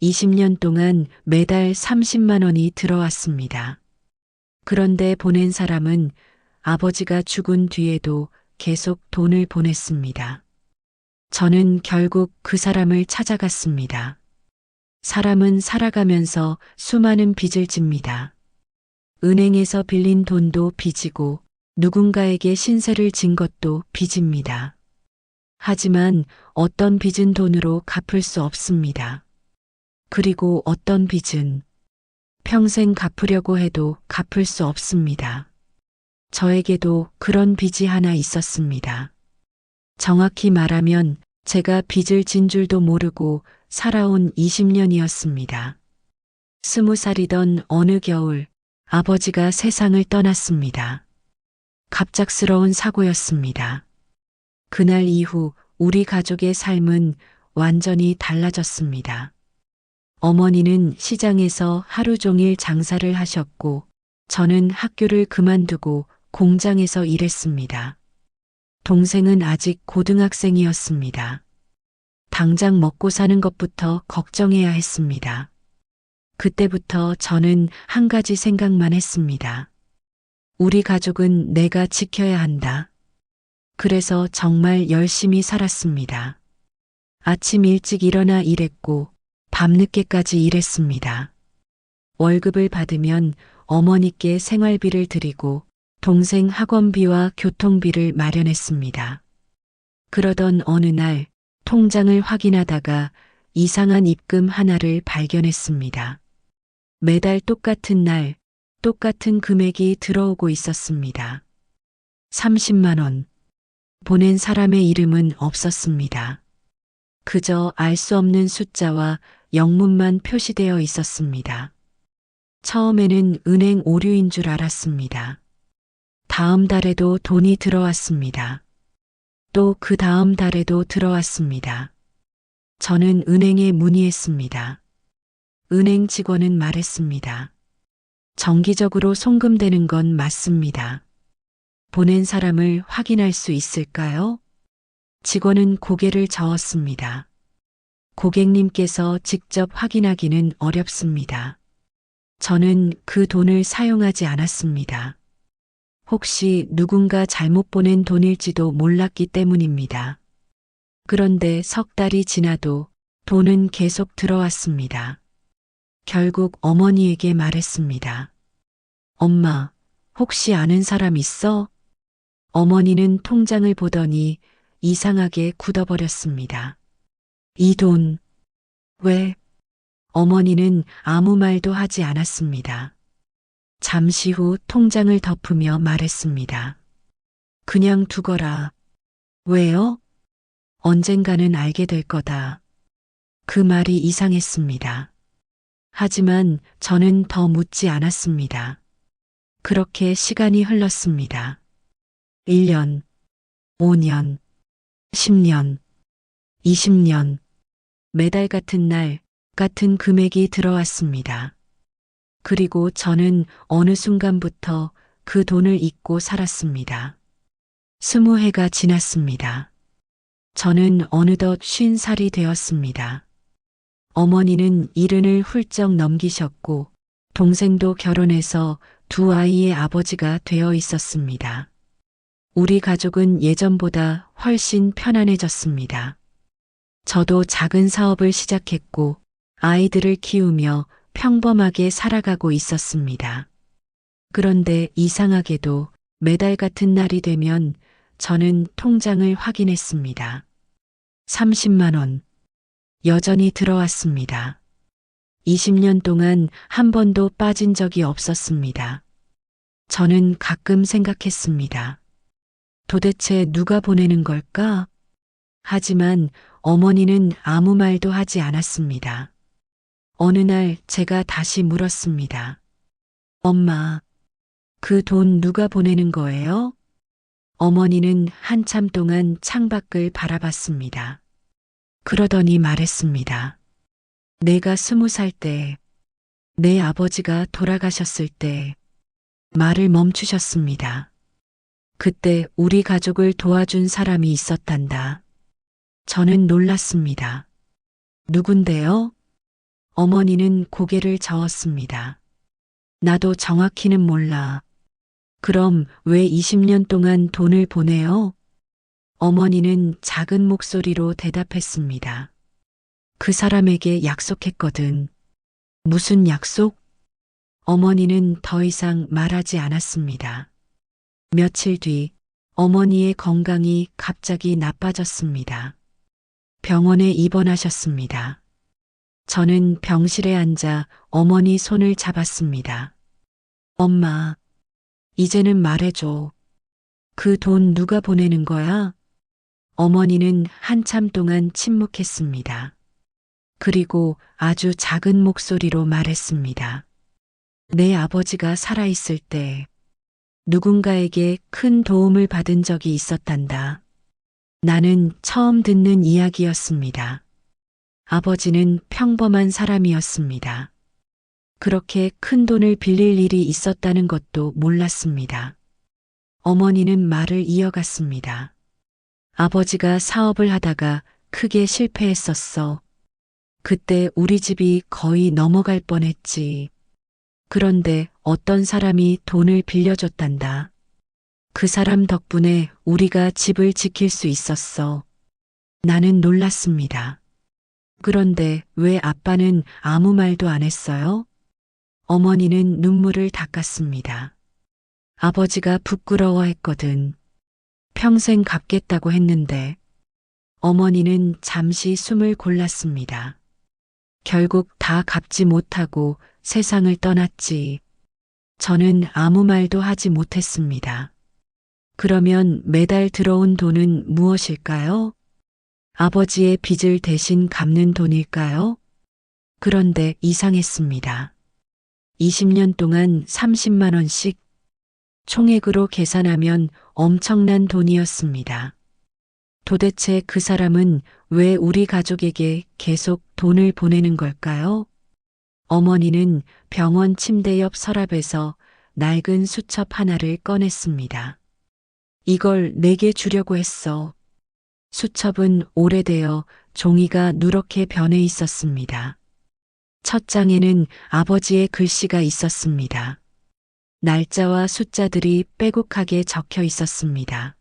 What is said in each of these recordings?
20년 동안 매달 30만 원이 들어왔습니다. 그런데 보낸 사람은 아버지가 죽은 뒤에도 계속 돈을 보냈습니다. 저는 결국 그 사람을 찾아갔습니다. 사람은 살아가면서 수많은 빚을 집니다. 은행에서 빌린 돈도 빚이고 누군가에게 신세를 진 것도 빚입니다. 하지만 어떤 빚은 돈으로 갚을 수 없습니다. 그리고 어떤 빚은 평생 갚으려고 해도 갚을 수 없습니다. 저에게도 그런 빚이 하나 있었습니다. 정확히 말하면 제가 빚을 진 줄도 모르고 살아온 20년이었습니다. 20살이던 어느 겨울 아버지가 세상을 떠났습니다. 갑작스러운 사고였습니다. 그날 이후 우리 가족의 삶은 완전히 달라졌습니다. 어머니는 시장에서 하루 종일 장사를 하셨고 저는 학교를 그만두고 공장에서 일했습니다. 동생은 아직 고등학생이었습니다. 당장 먹고 사는 것부터 걱정해야 했습니다. 그때부터 저는 한 가지 생각만 했습니다. 우리 가족은 내가 지켜야 한다. 그래서 정말 열심히 살았습니다. 아침 일찍 일어나 일했고 밤늦게까지 일했습니다. 월급을 받으면 어머니께 생활비를 드리고 동생 학원비와 교통비를 마련했습니다. 그러던 어느 날 통장을 확인하다가 이상한 입금 하나를 발견했습니다. 매달 똑같은 날, 똑같은 금액이 들어오고 있었습니다. 30만 원. 보낸 사람의 이름은 없었습니다. 그저 알 수 없는 숫자와 영문만 표시되어 있었습니다. 처음에는 은행 오류인 줄 알았습니다. 다음 달에도 돈이 들어왔습니다. 또 그 다음 달에도 들어왔습니다. 저는 은행에 문의했습니다. 은행 직원은 말했습니다. 정기적으로 송금되는 건 맞습니다. 보낸 사람을 확인할 수 있을까요? 직원은 고개를 저었습니다. 고객님께서 직접 확인하기는 어렵습니다. 저는 그 돈을 사용하지 않았습니다. 혹시 누군가 잘못 보낸 돈일지도 몰랐기 때문입니다. 그런데 석 달이 지나도 돈은 계속 들어왔습니다. 결국 어머니에게 말했습니다. 엄마, 혹시 아는 사람 있어? 어머니는 통장을 보더니 이상하게 굳어버렸습니다. 이 돈, 왜? 어머니는 아무 말도 하지 않았습니다. 잠시 후 통장을 덮으며 말했습니다. 그냥 두거라. 왜요? 언젠가는 알게 될 거다. 그 말이 이상했습니다. 하지만 저는 더 묻지 않았습니다. 그렇게 시간이 흘렀습니다. 1년, 5년, 10년, 20년. 매달 같은 날, 같은 금액이 들어왔습니다. 그리고 저는 어느 순간부터 그 돈을 잊고 살았습니다. 20해가 지났습니다. 저는 어느덧 50살이 되었습니다. 어머니는 70을 훌쩍 넘기셨고 동생도 결혼해서 두 아이의 아버지가 되어 있었습니다. 우리 가족은 예전보다 훨씬 편안해졌습니다. 저도 작은 사업을 시작했고 아이들을 키우며 평범하게 살아가고 있었습니다. 그런데 이상하게도 매달 같은 날이 되면 저는 통장을 확인했습니다. 30만 원. 여전히 들어왔습니다. 20년 동안 한 번도 빠진 적이 없었습니다. 저는 가끔 생각했습니다. 도대체 누가 보내는 걸까? 하지만 어머니는 아무 말도 하지 않았습니다. 어느 날 제가 다시 물었습니다. 엄마, 그 돈 누가 보내는 거예요? 어머니는 한참 동안 창밖을 바라봤습니다. 그러더니 말했습니다. 내가 20살 때, 내 아버지가 돌아가셨을 때, 말을 멈추셨습니다. 그때 우리 가족을 도와준 사람이 있었단다. 저는 놀랐습니다. 누군데요? 어머니는 고개를 저었습니다. 나도 정확히는 몰라. 그럼 왜 20년 동안 돈을 보내요? 어머니는 작은 목소리로 대답했습니다. 그 사람에게 약속했거든. 무슨 약속? 어머니는 더 이상 말하지 않았습니다. 며칠 뒤 어머니의 건강이 갑자기 나빠졌습니다. 병원에 입원하셨습니다. 저는 병실에 앉아 어머니 손을 잡았습니다. 엄마, 이제는 말해줘. 그 돈 누가 보내는 거야? 어머니는 한참 동안 침묵했습니다. 그리고 아주 작은 목소리로 말했습니다. 내 아버지가 살아있을 때 누군가에게 큰 도움을 받은 적이 있었단다. 나는 처음 듣는 이야기였습니다. 아버지는 평범한 사람이었습니다. 그렇게 큰 돈을 빌릴 일이 있었다는 것도 몰랐습니다. 어머니는 말을 이어갔습니다. 아버지가 사업을 하다가 크게 실패했었어. 그때 우리 집이 거의 넘어갈 뻔했지. 그런데 어떤 사람이 돈을 빌려줬단다. 그 사람 덕분에 우리가 집을 지킬 수 있었어. 나는 놀랐습니다. 그런데 왜 아빠는 아무 말도 안 했어요? 어머니는 눈물을 닦았습니다. 아버지가 부끄러워했거든. 평생 갚겠다고 했는데. 어머니는 잠시 숨을 골랐습니다. 결국 다 갚지 못하고 세상을 떠났지. 저는 아무 말도 하지 못했습니다. 그러면 매달 들어온 돈은 무엇일까요? 아버지의 빚을 대신 갚는 돈일까요? 그런데 이상했습니다. 20년 동안 30만 원씩 총액으로 계산하면 엄청난 돈이었습니다. 도대체 그 사람은 왜 우리 가족에게 계속 돈을 보내는 걸까요? 어머니는 병원 침대 옆 서랍에서 낡은 수첩 하나를 꺼냈습니다. 이걸 내게 주려고 했어. 수첩은 오래되어 종이가 누렇게 변해 있었습니다. 첫 장에는 아버지의 글씨가 있었습니다. 날짜와 숫자들이 빼곡하게 적혀 있었습니다.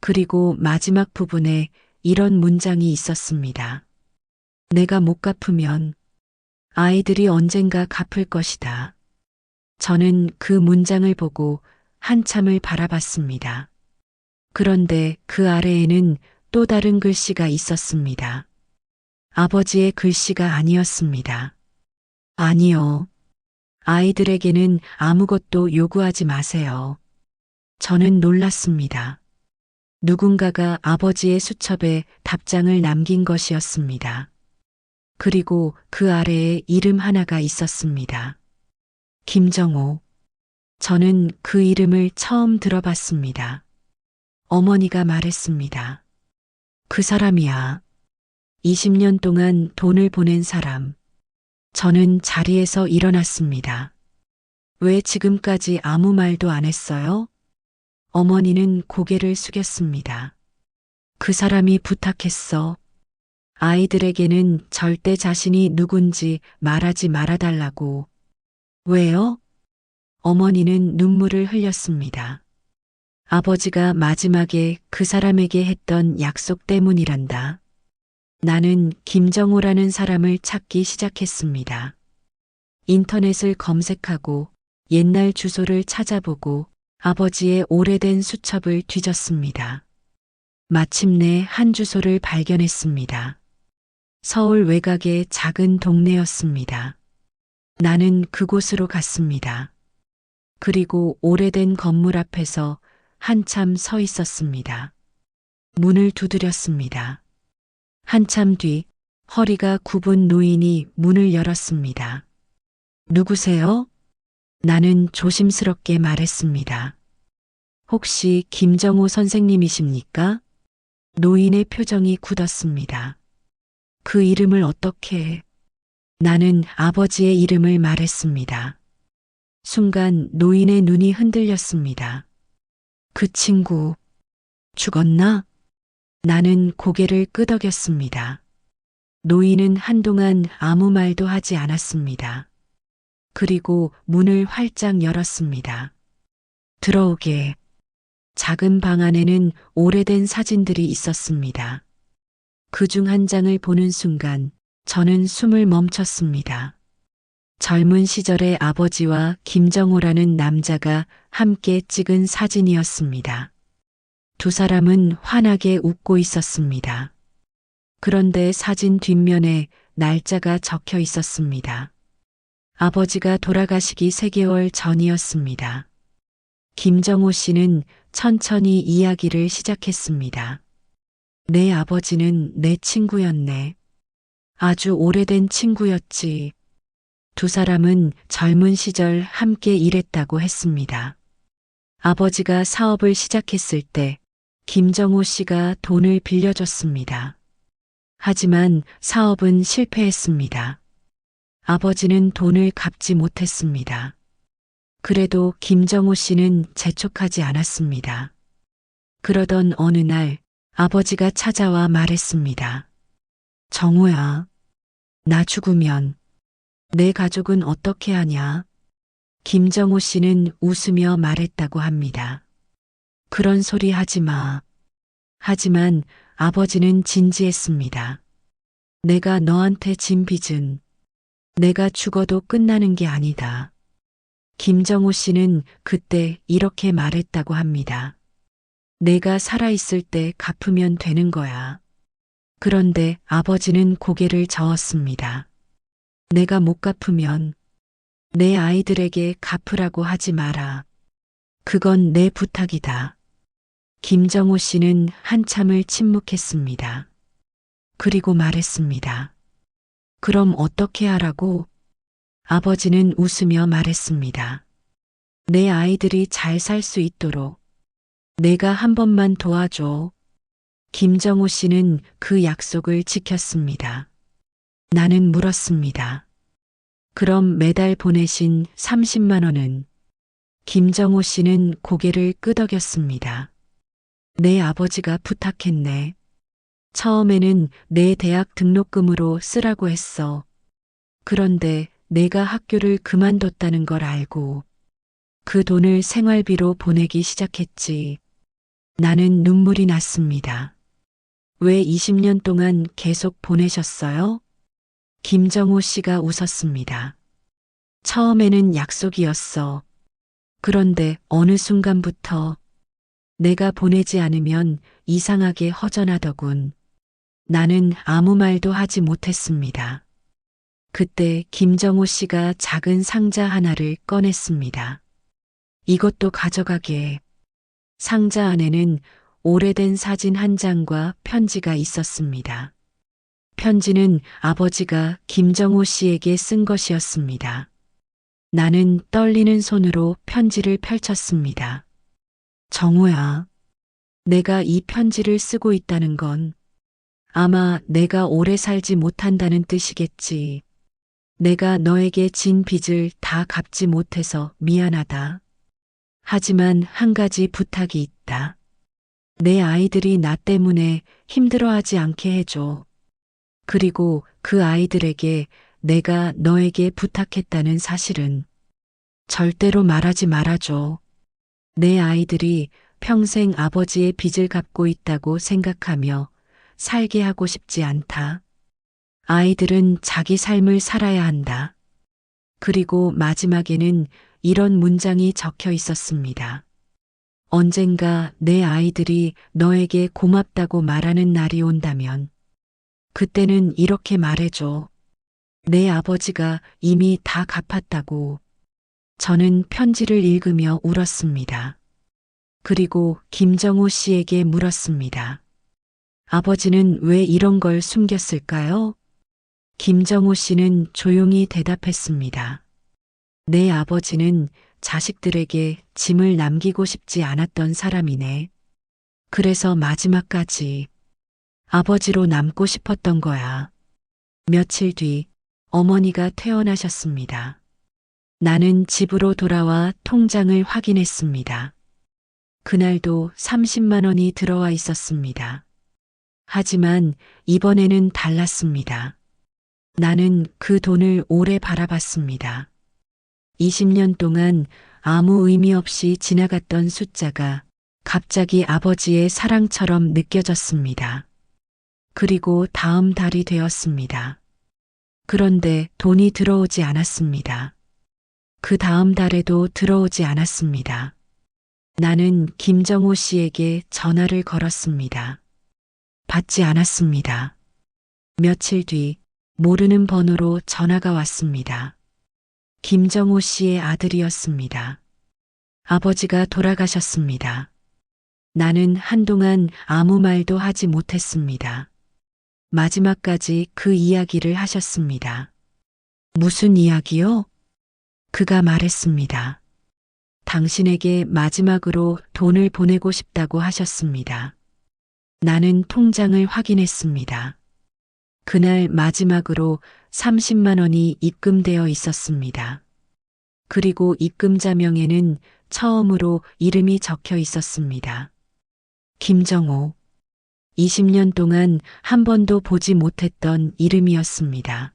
그리고 마지막 부분에 이런 문장이 있었습니다. 내가 못 갚으면 아이들이 언젠가 갚을 것이다. 저는 그 문장을 보고 한참을 바라봤습니다. 그런데 그 아래에는 또 다른 글씨가 있었습니다. 아버지의 글씨가 아니었습니다. 아니요. 아이들에게는 아무것도 요구하지 마세요. 저는 놀랐습니다. 누군가가 아버지의 수첩에 답장을 남긴 것이었습니다. 그리고 그 아래에 이름 하나가 있었습니다. 김정호. 저는 그 이름을 처음 들어봤습니다. 어머니가 말했습니다. 그 사람이야. 20년 동안 돈을 보낸 사람. 저는 자리에서 일어났습니다. 왜 지금까지 아무 말도 안 했어요? 어머니는 고개를 숙였습니다. 그 사람이 부탁했어. 아이들에게는 절대 자신이 누군지 말하지 말아달라고. 왜요? 어머니는 눈물을 흘렸습니다. 아버지가 마지막에 그 사람에게 했던 약속 때문이란다. 나는 김정호라는 사람을 찾기 시작했습니다. 인터넷을 검색하고 옛날 주소를 찾아보고 아버지의 오래된 수첩을 뒤졌습니다. 마침내 한 주소를 발견했습니다. 서울 외곽의 작은 동네였습니다. 나는 그곳으로 갔습니다. 그리고 오래된 건물 앞에서 한참 서 있었습니다. 문을 두드렸습니다. 한참 뒤 허리가 굽은 노인이 문을 열었습니다. 누구세요? 나는 조심스럽게 말했습니다. 혹시 김정호 선생님이십니까? 노인의 표정이 굳었습니다. 그 이름을 어떻게? 나는 아버지의 이름을 말했습니다. 순간 노인의 눈이 흔들렸습니다. 그 친구, 죽었나? 나는 고개를 끄덕였습니다. 노인은 한동안 아무 말도 하지 않았습니다. 그리고 문을 활짝 열었습니다. 들어오게. 작은 방 안에는 오래된 사진들이 있었습니다. 그중 한 장을 보는 순간 저는 숨을 멈췄습니다. 젊은 시절의 아버지와 김정호라는 남자가 함께 찍은 사진이었습니다. 두 사람은 환하게 웃고 있었습니다. 그런데 사진 뒷면에 날짜가 적혀 있었습니다. 아버지가 돌아가시기 3개월 전이었습니다. 김정호 씨는 천천히 이야기를 시작했습니다. 내 아버지는 내 친구였네. 아주 오래된 친구였지. 두 사람은 젊은 시절 함께 일했다고 했습니다. 아버지가 사업을 시작했을 때 김정호 씨가 돈을 빌려줬습니다. 하지만 사업은 실패했습니다. 아버지는 돈을 갚지 못했습니다. 그래도 김정호 씨는 재촉하지 않았습니다. 그러던 어느 날 아버지가 찾아와 말했습니다. 정호야, 나 죽으면 내 가족은 어떻게 하냐? 김정호 씨는 웃으며 말했다고 합니다. 그런 소리 하지 마. 하지만 아버지는 진지했습니다. 내가 너한테 진 빚은 내가 죽어도 끝나는 게 아니다. 김정호 씨는 그때 이렇게 말했다고 합니다. 내가 살아있을 때 갚으면 되는 거야. 그런데 아버지는 고개를 저었습니다. 내가 못 갚으면 내 아이들에게 갚으라고 하지 마라. 그건 내 부탁이다. 김정호 씨는 한참을 침묵했습니다. 그리고 말했습니다. 그럼 어떻게 하라고? 아버지는 웃으며 말했습니다. 내 아이들이 잘 살 수 있도록 내가 한 번만 도와줘. 김정호 씨는 그 약속을 지켰습니다. 나는 물었습니다. 그럼 매달 보내신 30만 원은? 김정호 씨는 고개를 끄덕였습니다. 내 아버지가 부탁했네. 처음에는 내 대학 등록금으로 쓰라고 했어. 그런데 내가 학교를 그만뒀다는 걸 알고 그 돈을 생활비로 보내기 시작했지. 나는 눈물이 났습니다. 왜 20년 동안 계속 보내셨어요? 김정호 씨가 웃었습니다. 처음에는 약속이었어. 그런데 어느 순간부터 내가 보내지 않으면 이상하게 허전하더군. 나는 아무 말도 하지 못했습니다. 그때 김정호 씨가 작은 상자 하나를 꺼냈습니다. 이것도 가져가게. 상자 안에는 오래된 사진 한 장과 편지가 있었습니다. 편지는 아버지가 김정호 씨에게 쓴 것이었습니다. 나는 떨리는 손으로 편지를 펼쳤습니다. 정호야, 내가 이 편지를 쓰고 있다는 건 아마 내가 오래 살지 못한다는 뜻이겠지. 내가 너에게 진 빚을 다 갚지 못해서 미안하다. 하지만 한 가지 부탁이 있다. 내 아이들이 나 때문에 힘들어하지 않게 해줘. 그리고 그 아이들에게 내가 너에게 부탁했다는 사실은 절대로 말하지 말아줘. 내 아이들이 평생 아버지의 빚을 갚고 있다고 생각하며 살게 하고 싶지 않다. 아이들은 자기 삶을 살아야 한다. 그리고 마지막에는 이런 문장이 적혀 있었습니다. 언젠가 내 아이들이 너에게 고맙다고 말하는 날이 온다면 그때는 이렇게 말해줘. 내 아버지가 이미 다 갚았다고. 저는 편지를 읽으며 울었습니다. 그리고 김정호 씨에게 물었습니다. 아버지는 왜 이런 걸 숨겼을까요? 김정호 씨는 조용히 대답했습니다. 내 아버지는 자식들에게 짐을 남기고 싶지 않았던 사람이네. 그래서 마지막까지 아버지로 남고 싶었던 거야. 며칠 뒤 어머니가 퇴원하셨습니다. 나는 집으로 돌아와 통장을 확인했습니다. 그날도 30만 원이 들어와 있었습니다. 하지만 이번에는 달랐습니다. 나는 그 돈을 오래 바라봤습니다. 20년 동안 아무 의미 없이 지나갔던 숫자가 갑자기 아버지의 사랑처럼 느껴졌습니다. 그리고 다음 달이 되었습니다. 그런데 돈이 들어오지 않았습니다. 그 다음 달에도 들어오지 않았습니다. 나는 김정호 씨에게 전화를 걸었습니다. 받지 않았습니다. 며칠 뒤 모르는 번호로 전화가 왔습니다. 김정호 씨의 아들이었습니다. 아버지가 돌아가셨습니다. 나는 한동안 아무 말도 하지 못했습니다. 마지막까지 그 이야기를 하셨습니다. 무슨 이야기요? 그가 말했습니다. 당신에게 마지막으로 돈을 보내고 싶다고 하셨습니다. 나는 통장을 확인했습니다. 그날 마지막으로 30만 원이 입금되어 있었습니다. 그리고 입금자 명에는 처음으로 이름이 적혀 있었습니다. 김정호. 20년 동안 한 번도 보지 못했던 이름이었습니다.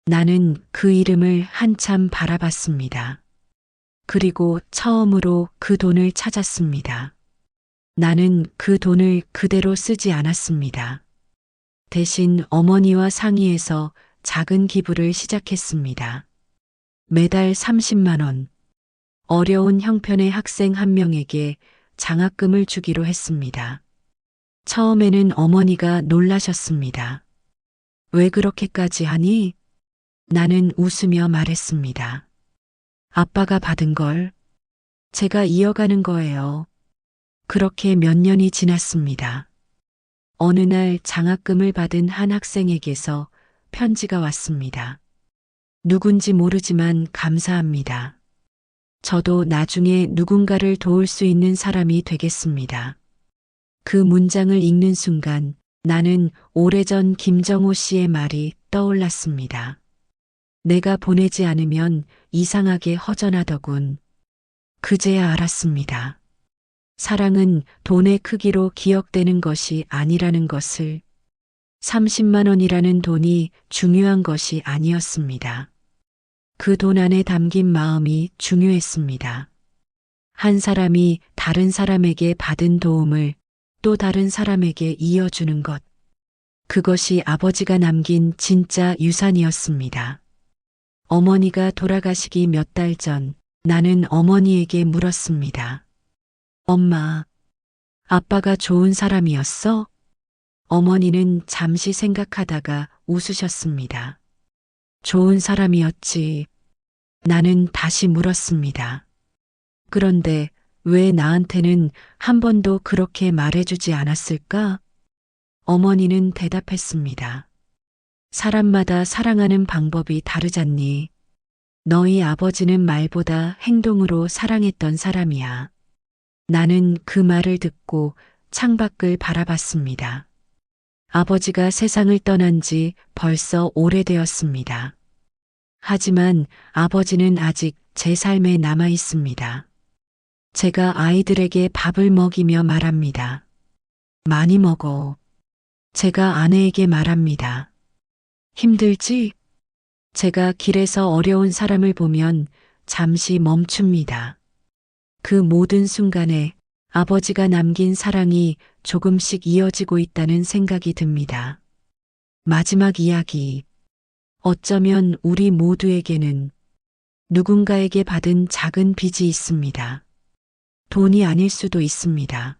나는 그 이름을 한참 바라봤습니다. 그리고 처음으로 그 돈을 찾았습니다. 나는 그 돈을 그대로 쓰지 않았습니다. 대신 어머니와 상의해서 작은 기부를 시작했습니다. 매달 30만 원. 어려운 형편의 학생 한 명에게 장학금을 주기로 했습니다. 처음에는 어머니가 놀라셨습니다. 왜 그렇게까지 하니? 나는 웃으며 말했습니다. 아빠가 받은 걸 제가 이어가는 거예요. 그렇게 몇 년이 지났습니다. 어느 날 장학금을 받은 한 학생에게서 편지가 왔습니다. 누군지 모르지만 감사합니다. 저도 나중에 누군가를 도울 수 있는 사람이 되겠습니다. 그 문장을 읽는 순간 나는 오래전 김정호 씨의 말이 떠올랐습니다. 내가 보내지 않으면 이상하게 허전하더군. 그제야 알았습니다. 사랑은 돈의 크기로 기억되는 것이 아니라는 것을. 30만 원이라는 돈이 중요한 것이 아니었습니다. 그 돈 안에 담긴 마음이 중요했습니다. 한 사람이 다른 사람에게 받은 도움을 또 다른 사람에게 이어주는 것. 그것이 아버지가 남긴 진짜 유산이었습니다. 어머니가 돌아가시기 몇 달 전 나는 어머니에게 물었습니다. 엄마, 아빠가 좋은 사람이었어? 어머니는 잠시 생각하다가 웃으셨습니다. 좋은 사람이었지. 나는 다시 물었습니다. 그런데 왜 나한테는 한 번도 그렇게 말해주지 않았을까? 어머니는 대답했습니다. 사람마다 사랑하는 방법이 다르잖니. 너희 아버지는 말보다 행동으로 사랑했던 사람이야. 나는 그 말을 듣고 창밖을 바라봤습니다. 아버지가 세상을 떠난 지 벌써 오래되었습니다. 하지만 아버지는 아직 제 삶에 남아 있습니다. 제가 아이들에게 밥을 먹이며 말합니다. 많이 먹어. 제가 아내에게 말합니다. 힘들지? 제가 길에서 어려운 사람을 보면 잠시 멈춥니다. 그 모든 순간에 아버지가 남긴 사랑이 조금씩 이어지고 있다는 생각이 듭니다. 마지막 이야기. 어쩌면 우리 모두에게는 누군가에게 받은 작은 빚이 있습니다. 돈이 아닐 수도 있습니다.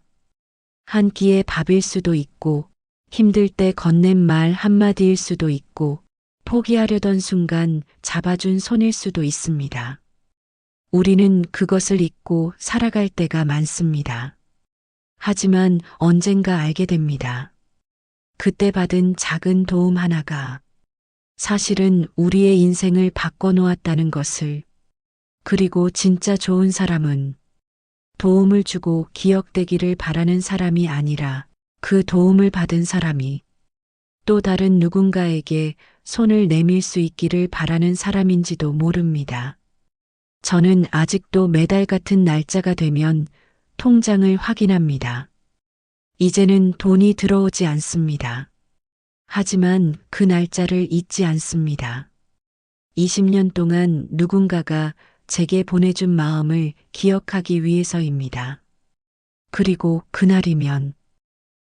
한 끼의 밥일 수도 있고, 힘들 때 건넨 말 한마디일 수도 있고, 포기하려던 순간 잡아준 손일 수도 있습니다. 우리는 그것을 잊고 살아갈 때가 많습니다. 하지만 언젠가 알게 됩니다. 그때 받은 작은 도움 하나가 사실은 우리의 인생을 바꿔놓았다는 것을. 그리고 진짜 좋은 사람은 도움을 주고 기억되기를 바라는 사람이 아니라 그 도움을 받은 사람이 또 다른 누군가에게 손을 내밀 수 있기를 바라는 사람인지도 모릅니다. 저는 아직도 매달 같은 날짜가 되면 통장을 확인합니다. 이제는 돈이 들어오지 않습니다. 하지만 그 날짜를 잊지 않습니다. 20년 동안 누군가가 제게 보내준 마음을 기억하기 위해서입니다. 그리고 그날이면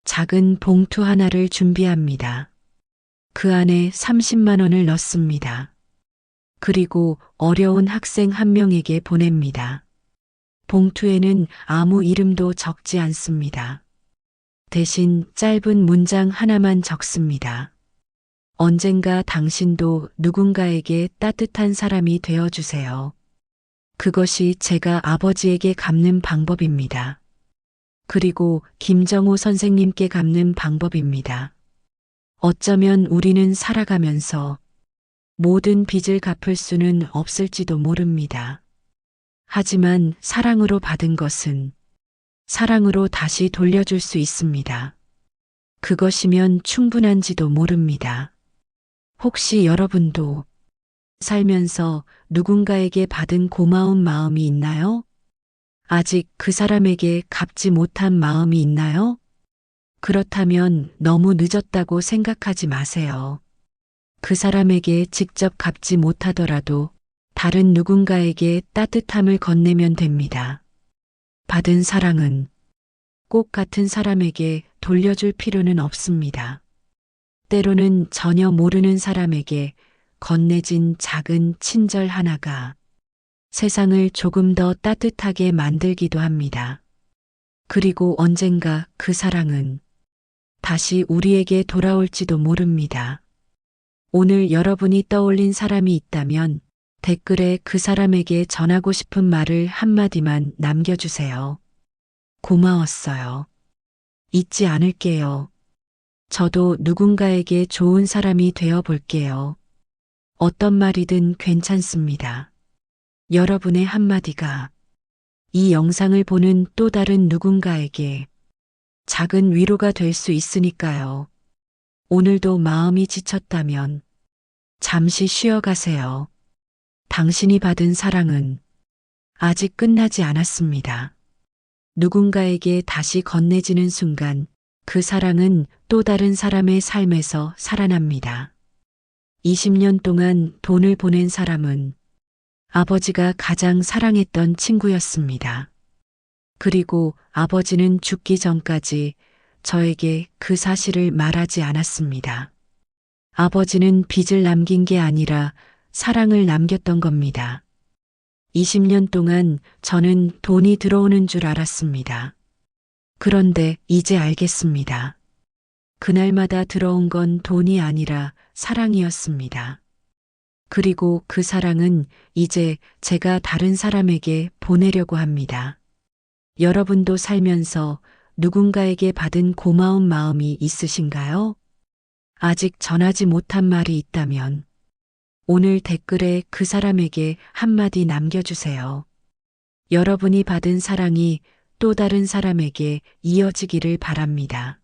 작은 봉투 하나를 준비합니다. 그 안에 30만 원을 넣습니다. 그리고 어려운 학생 한 명에게 보냅니다. 봉투에는 아무 이름도 적지 않습니다. 대신 짧은 문장 하나만 적습니다. 언젠가 당신도 누군가에게 따뜻한 사람이 되어주세요. 그것이 제가 아버지에게 갚는 방법입니다. 그리고 김정호 선생님께 갚는 방법입니다. 어쩌면 우리는 살아가면서 모든 빚을 갚을 수는 없을지도 모릅니다. 하지만 사랑으로 받은 것은 사랑으로 다시 돌려줄 수 있습니다. 그것이면 충분한지도 모릅니다. 혹시 여러분도 살면서 누군가에게 받은 고마운 마음이 있나요? 아직 그 사람에게 갚지 못한 마음이 있나요? 그렇다면 너무 늦었다고 생각하지 마세요. 그 사람에게 직접 갚지 못하더라도 다른 누군가에게 따뜻함을 건네면 됩니다. 받은 사랑은 꼭 같은 사람에게 돌려줄 필요는 없습니다. 때로는 전혀 모르는 사람에게 건네진 작은 친절 하나가 세상을 조금 더 따뜻하게 만들기도 합니다. 그리고 언젠가 그 사랑은 다시 우리에게 돌아올지도 모릅니다. 오늘 여러분이 떠올린 사람이 있다면 댓글에 그 사람에게 전하고 싶은 말을 한마디만 남겨주세요. 고마웠어요. 잊지 않을게요. 저도 누군가에게 좋은 사람이 되어 볼게요. 어떤 말이든 괜찮습니다. 여러분의 한마디가 이 영상을 보는 또 다른 누군가에게 작은 위로가 될 수 있으니까요. 오늘도 마음이 지쳤다면 잠시 쉬어가세요. 당신이 받은 사랑은 아직 끝나지 않았습니다. 누군가에게 다시 건네지는 순간 그 사랑은 또 다른 사람의 삶에서 살아납니다. 20년 동안 돈을 보낸 사람은 아버지가 가장 사랑했던 친구였습니다. 그리고 아버지는 죽기 전까지 저에게 그 사실을 말하지 않았습니다. 아버지는 빚을 남긴 게 아니라 사랑을 남겼던 겁니다. 20년 동안 저는 돈이 들어오는 줄 알았습니다. 그런데 이제 알겠습니다. 그날마다 들어온 건 돈이 아니라 사랑이었습니다. 그리고 그 사랑은 이제 제가 다른 사람에게 보내려고 합니다. 여러분도 살면서 누군가에게 받은 고마운 마음이 있으신가요? 아직 전하지 못한 말이 있다면 오늘 댓글에 그 사람에게 한마디 남겨주세요. 여러분이 받은 사랑이 또 다른 사람에게 이어지기를 바랍니다.